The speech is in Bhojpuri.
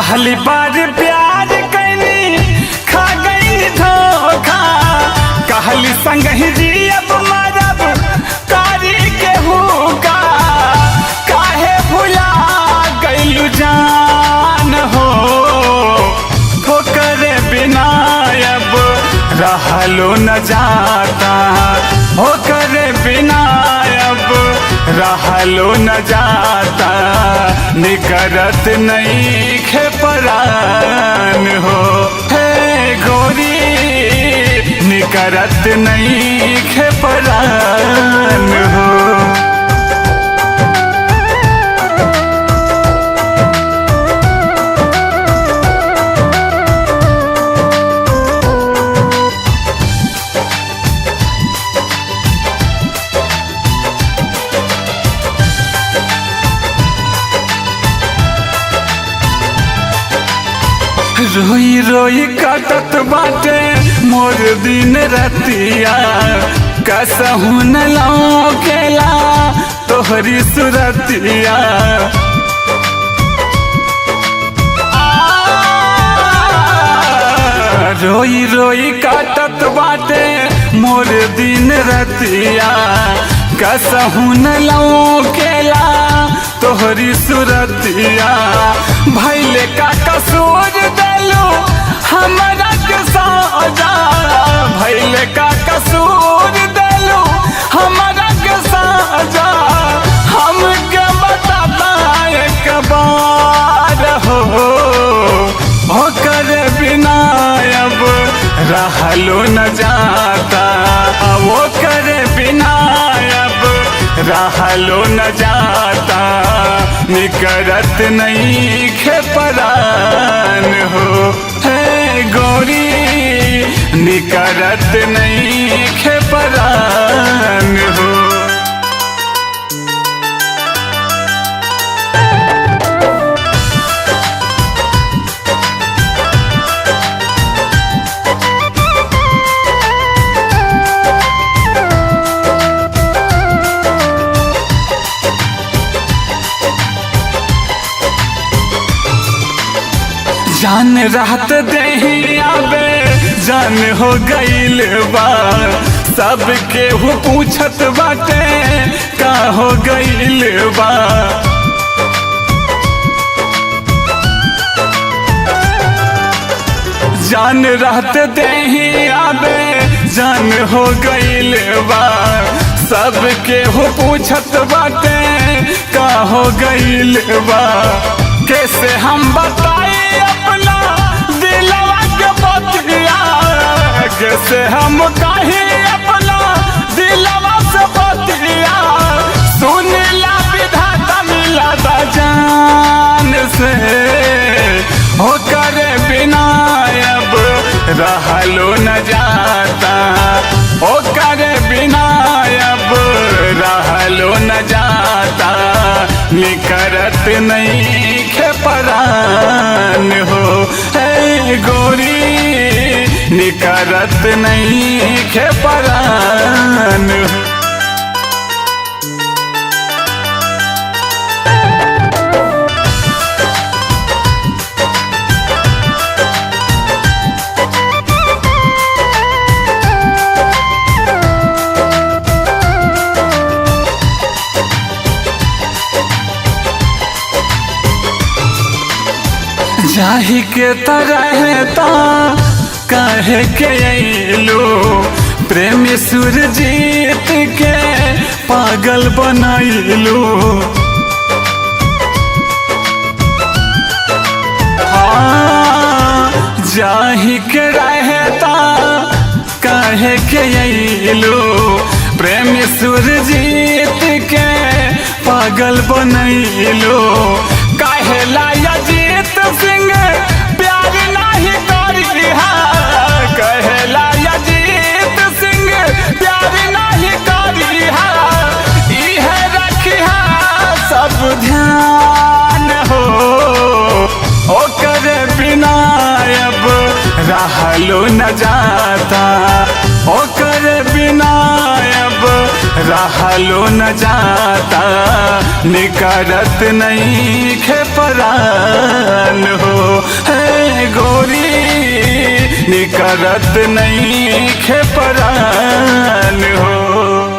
पहली बार प्यार कैनी खा गई धोखा, कहली संग ही जियब मरब कारी के हुका, काहे भुला गइलु जान हो करे बिना अब रहलो न जाता, हो करे बिना अब रहलो न जाता, निकरत नहीं खेपरान हो हे गोरी, निकरत नहीं खेपरान हो। रोई रोई कटत बाटे मोर दिन रतिया, कसहू न लौकेला तोहरी सुरतिया, रोई रोई काटत बाटे मोर दिन रतिया, कसहू न लौकेला तोहरी सुरतिया, भैले का कसूर देलू हमरा के साजा, भैले का कसूर देलू हमरा के साजा, हमके बता एक बार हो करे बिना अब रहलो न जाता, वो करे बिना अब रहलो न जाता, निकरत नहीं खेपरान हो हे गोरी, निकरत नहीं खेपरान हो। जान रात दही आबे जान हो गईल बा, सब केहू पूछत बाटे का हो गईल बा, जान रात दही आबे जान हो गईल बा, सब केहू पूछत बाटे का हो गईल बा, कैसे हम बताई अपना दिलवा के बतिया, कैसे हम कहीं अपना दिलवा से बतिया, सुनिला विधाता मिला जान से, हो करे बिना अब रहलो न जाता, हो करे बिना अब रहलो न जाता, निकरत नहीं खेपरान हो हे गोरी, निकरत नहीं खेपरान हो। जाही के तरहता कहे के अइलू, प्रेमी सुरजीत के पागल बनैलू, हाँ जाही के रहता कहे के अइलू, प्रेमी सुरजीत के पागल बनैलू, कहेला अजीत सिंह प्यार नहीं करिहा, कहेला अजीत सिंह प्यार नहीं करिहा, इहे रखिहा सब ध्यान हो ओकर बिना अब रहलो न जाता, ओकर बिना अब रहलो न जाता निकरत नहीं खेपरान हो, है गोरी निकरत नहीं खेपरान हो।